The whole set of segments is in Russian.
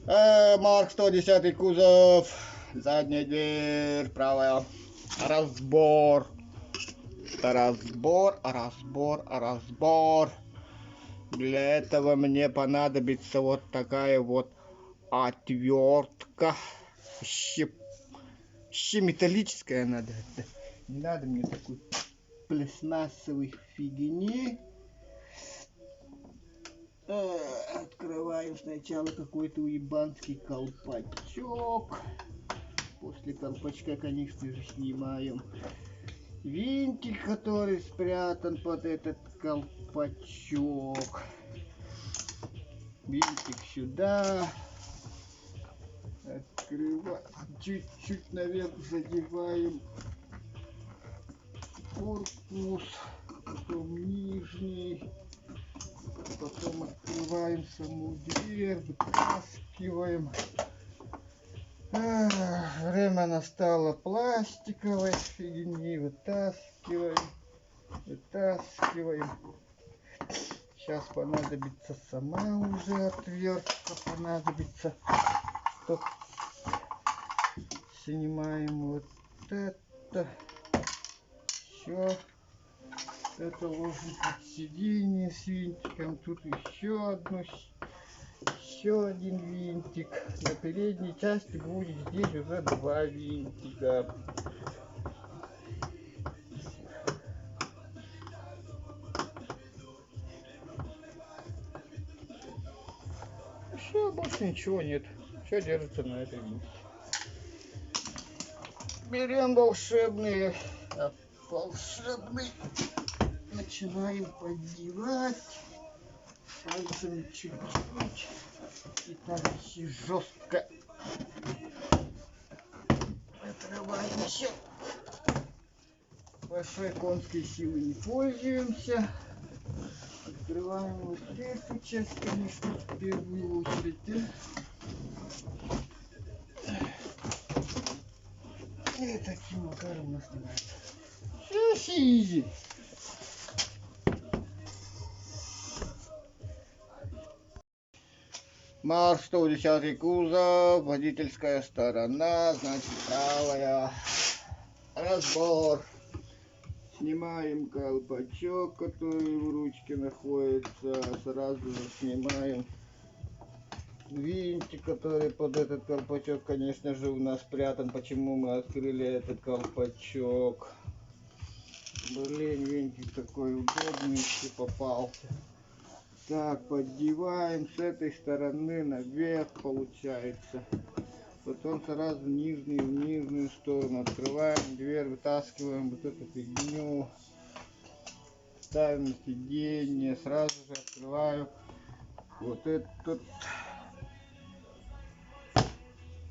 Марк 110 кузов, задняя дверь, правая. Разбор. Разбор. Для этого мне понадобится вот такая вот отвертка. Металлическая надо. Не надо мне такой пластмассовой фигни. Открываем сначала какой-то уебанский колпачок. После колпачка, конечно же, снимаем винтик, который спрятан под этот колпачок. Винтик сюда. Открываем. Чуть-чуть наверх задеваем корпус. Потом нижний. Потом открываем саму дверь. Вытаскиваем. Время настало пластиковой фигни. Вытаскиваем. Сейчас понадобится сама уже отвертка. Понадобится. Стоп. Снимаем вот это. Все. Это ложим под сиденье с винтиком. Тут еще один винтик. На передней части будет здесь уже 2 винтика. Все, больше ничего нет. Все держится на этой винтике. Берем волшебный. Начинаем поддевать. Пальцами чуть-чуть. И так еще жестко. Отрываемся. Большой конской силы не пользуемся. Открываем вот эту часть, конечно, в первую очередь. И таким макаром у нас снимается. Все изи. Марк 110 кузов, водительская сторона, значит правая. Разбор. Снимаем колпачок, который в ручке находится. Сразу же снимаем винтик, который под этот колпачок, конечно же, у нас спрятан. Почему мы открыли этот колпачок? Блин, винтик такой удобный, если попался. Так, поддеваем с этой стороны наверх, получается. Потом сразу в нижнюю сторону открываем дверь, вытаскиваем вот эту фигню, ставим на сиденье, сразу же открываю вот этот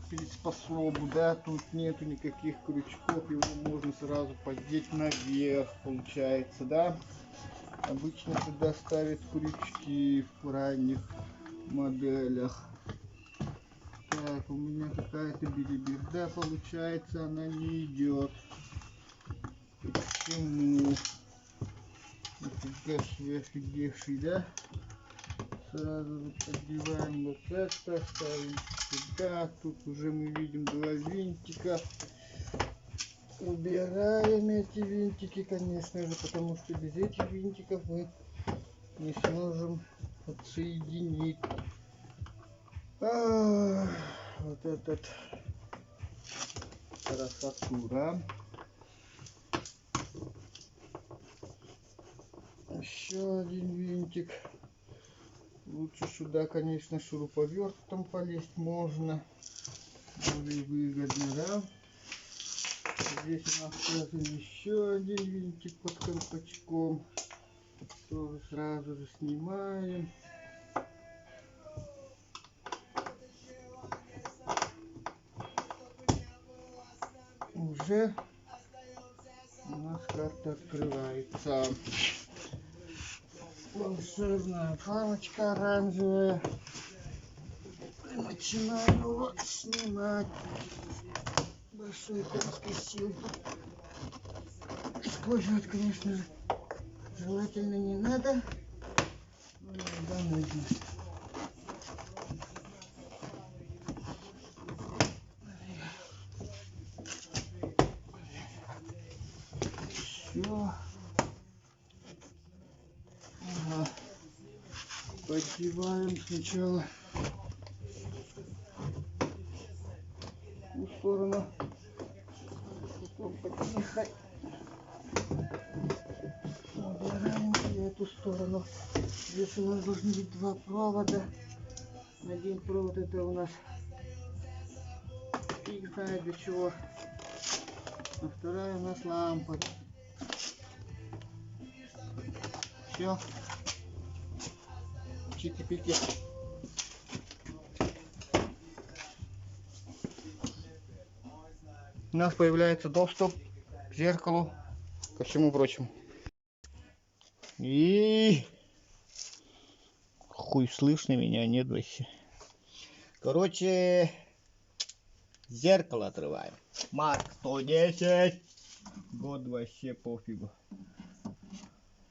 приспособу, да, тут нету никаких крючков, его можно сразу поддеть наверх, получается, да. Обычно сюда ставят крючки в ранних моделях. Так, у меня какая-то билиберда получается, она не идет. Почему? Нифига себе офигевший, да? Сразу поддеваем вот это, ставим сюда. Тут уже мы видим 2 винтика. Убираем эти винтики, конечно же, потому что без этих винтиков мы не сможем отсоединить вот этот красотура. Еще один винтик. Лучше сюда, конечно, шуруповертом полезть можно. Более выгодно, да? Здесь у нас тоже еще один винтик под колпачком. Тоже сразу же снимаем. Уже у нас карта открывается. Волшебная палочка оранжевая. И начинаем его снимать. Большой конской силы. Использовать, конечно же, желательно не надо. Но иногда нужно. поддеваем сначала в сторону, потом потихо убираем и эту сторону. Здесь у нас должны быть два провода. Один провод это у нас фиг знает для чего, а вторая у нас лампа. Все. Чики-пики. У нас появляется доступ к зеркалу, ко всему прочему. И хуй слышно меня, нет вообще. Короче, зеркало отрываем. Марк 110. Год вообще пофигу.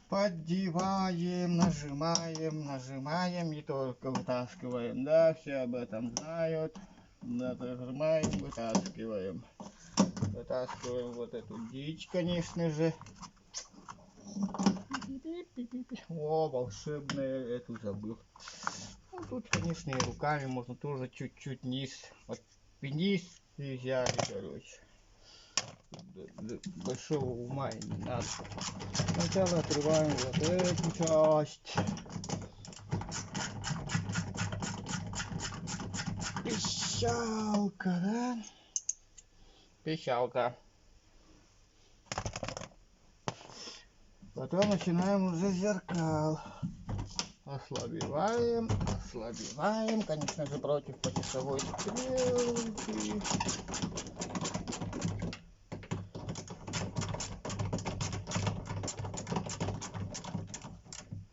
Поддеваем, нажимаем и только вытаскиваем. Да, все об этом знают. Нажимаем, вытаскиваем. Вытаскиваем вот эту дичь, конечно же. О, волшебная, эту забыл. Ну, тут, конечно, и руками можно тоже чуть-чуть низ. Вот вниз и взяли, короче. Большого ума и не надо. Сначала отрываем вот эту часть. Пищалка, да? Пищалка. Потом начинаем уже зеркал. Ослабеваем, конечно же, против по часовой стрелки.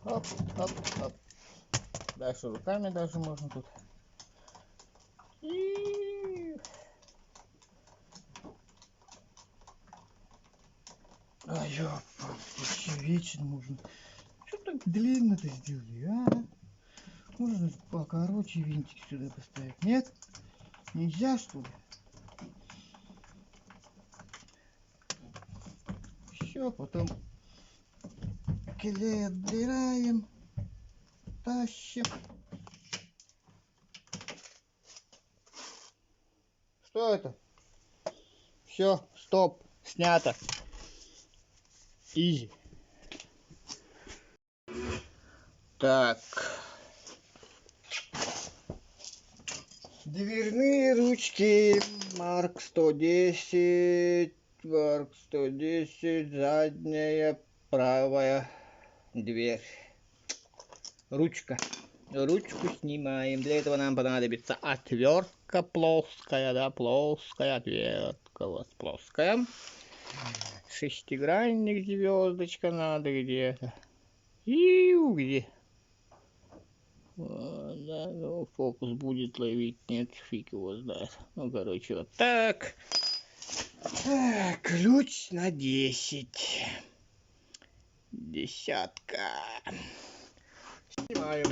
Оп, оп, оп. Дальше руками даже можно тут. А ёпа, вообще вечно можно. Что так длинно-то сделали, а? Можно покороче винтик сюда поставить. Нет? Нельзя, что ли? Все, потом клей отбираем, тащим. Что это? Все, стоп, снято. Изи. Так. Дверные ручки. Марк 110. Марк 110. Задняя правая дверь. Ручка. Ручку снимаем. Для этого нам понадобится отвертка плоская, да, плоская отвертка. Вот плоская. Шестигранник, звездочка надо где-то. И где? Да, ну, фокус будет ловить, нет, фиг его знает. Ну, короче, вот так. Так, ключ на 10. Десятка. Снимаем.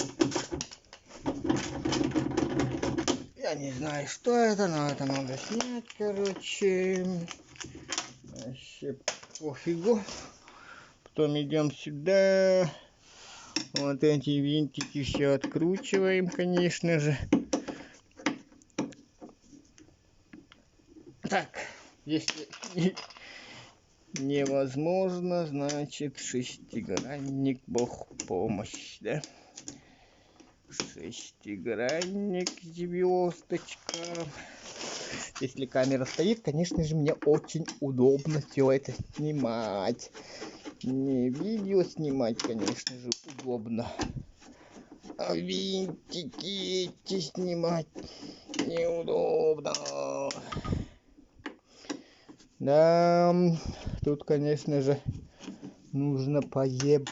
Я не знаю, что это, но это надо снять, короче. Вообще пофигу. Потом идем сюда. Вот эти винтики все откручиваем, конечно же. Так, если невозможно, значит шестигранник, бог помощь, да? Шестигранник, звездочка. Если камера стоит, конечно же, мне очень удобно все это снимать. Не видео снимать, конечно же, удобно. А винтики эти снимать неудобно. Да, тут, конечно же, нужно можно поеб.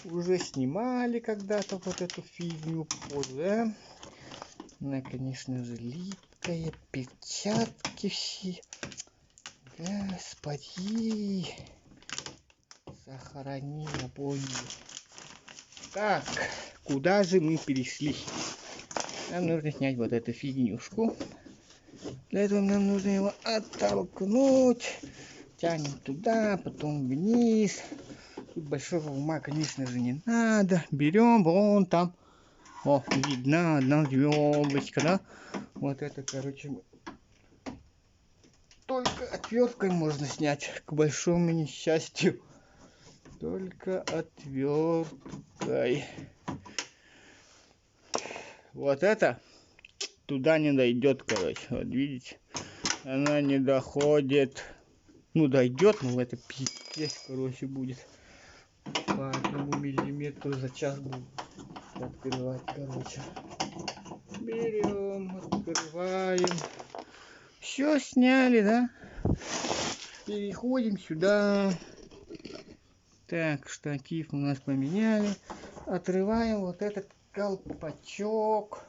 Уже снимали когда-то вот эту фигню, да? Она, конечно же, липкая, перчатки все. Господи, сохрани, я понял. Так, куда же мы перешли? Нам нужно снять вот эту фигнюшку. Для этого нам нужно его оттолкнуть. Тянем туда, потом вниз. Тут большого ума, конечно же, не надо. Берем вон там. О, видно одна звездочка, да? Вот это, короче, только отверткой можно снять. К большому несчастью. Только отверткой. Вот это туда не дойдет, короче. Вот видите? Она не доходит. Ну, дойдет, но это пиздец, короче, будет. По 1 миллиметру за час буду открывать, короче. Берем, открываем. Все сняли, да? Переходим сюда. Так, штатив у нас поменяли. Отрываем вот этот колпачок.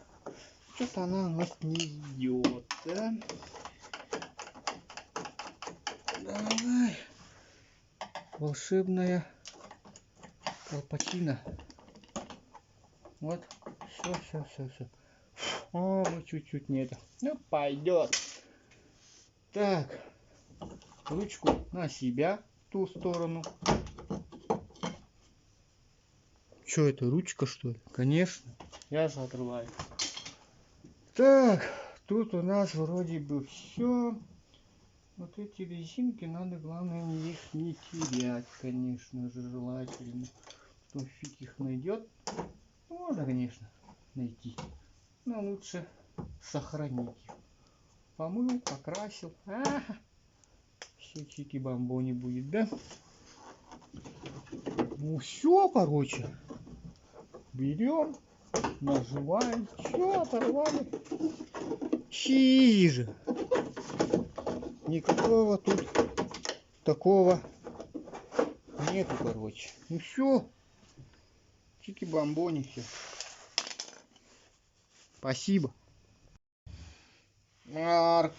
Что-то она у нас не идет, да? Давай. Волшебная колпачина. Вот. Все. О, мы чуть-чуть не это. Ну, пойдет. Так. Ручку на себя, в ту сторону. Что это, ручка, что ли? Конечно. Я же отрываю. Так. Тут у нас вроде бы все. Вот эти резинки, надо, главное, их не терять, конечно же, желательно. Кто фиг их найдет. Можно, конечно, найти. Но лучше сохранить их. Помыл, покрасил. Все чики-бомбони будет, да? Ну все, короче. Берем, нажимаем. Все, оторвали. Чизи. Никакого тут такого нету, короче. Ну все. Чики-бомбони, все. Спасибо. Марк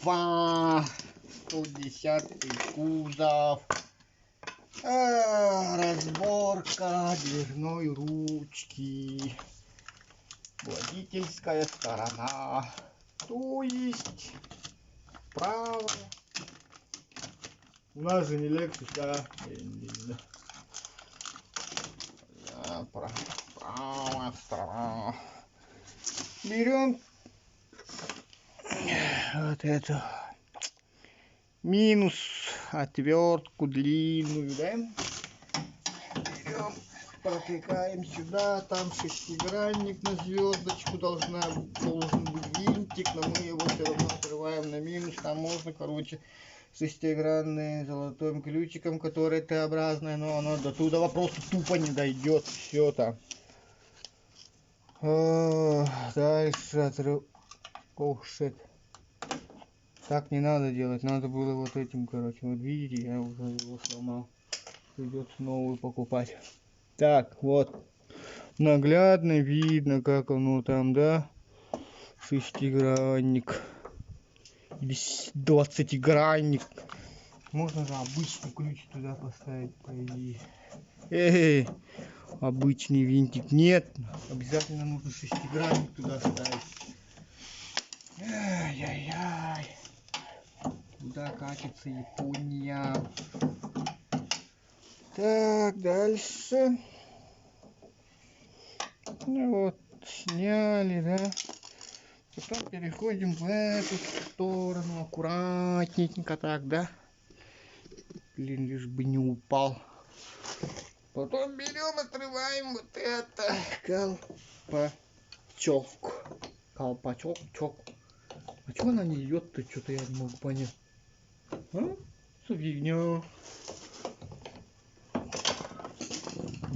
2. 110 кузов. Разборка дверной ручки. Водительская сторона. То есть правая. У нас же не Lexus, да? Правая сторона. Берем вот эту минус отвертку длинную, да? Берем, протыкаем сюда, там шестигранник на звездочку должен быть винтик, но мы его все равно отрываем на минус. Там можно, короче, шестигранный золотым ключиком, который Т-образный, но оно до туда просто тупо не дойдет. Все там. Дальше отрыв... О, шит. Так не надо делать, надо было вот этим, короче. Вот видите, я уже его сломал. Придется новую покупать. Так, вот. Наглядно видно, как оно там, да? Шестигранник. Или 20-гранник. Можно же обычный ключ туда поставить, по идее. Эй, обычный винтик. Нет, обязательно нужно шестигранник туда ставить. Ай-яй-яй. Куда катится Япония? Так, дальше. Ну вот, сняли, да? Потом переходим в эту сторону. Аккуратненько так, да? Блин, лишь бы не упал. Потом берем, отрываем вот это колпачок. А чего она не идет-то? Что-то я не могу понять. А? Что фигня?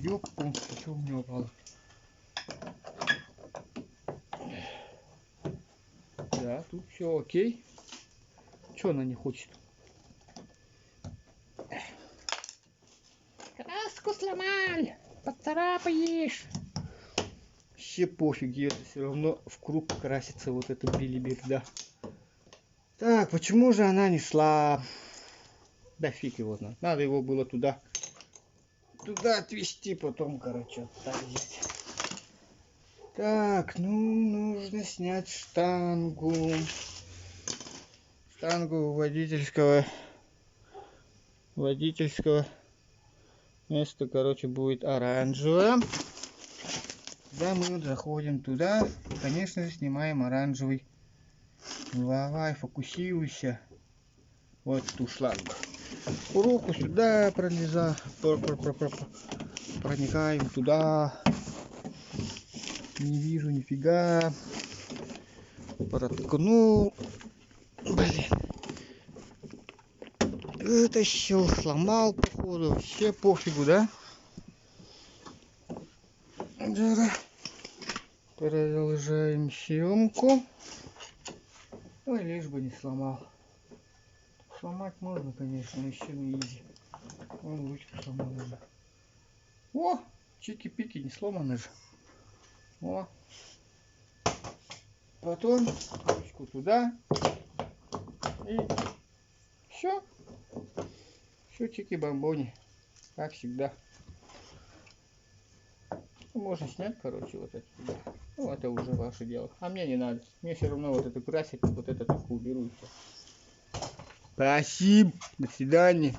Ёпта, что у меня упало? Да, тут все окей. Что она не хочет? Краску сломал, поцарапаешь. Вообще пофиг, это все равно в круг красится вот эта билиберда. Так, почему же она не шла? Да фиг его знает. Надо его было туда отвезти, потом, короче, оставить. Так, ну, нужно снять штангу. штангу водительского место, короче, будет оранжевое. Да, мы заходим туда, конечно же, снимаем оранжевый. Давай, фокусируйся. Вот ту шлангу. Руку сюда проникаем туда. Не вижу нифига. Проткнул. Блин. Вытащил, сломал, походу. Вообще пофигу, да? Продолжаем съемку. Ой, лишь бы не сломал. Сломать можно, конечно, еще не изи. Вон ручку сломана же. О, чики-пики, не сломаны же. О. Потом ручку туда. И все. Все чики-бомбони. Как всегда. Можно снять, короче, вот это. Ну, это уже ваше дело. А мне не надо. Мне все равно вот эту красить, вот это только уберу и все. Спасибо. До свидания.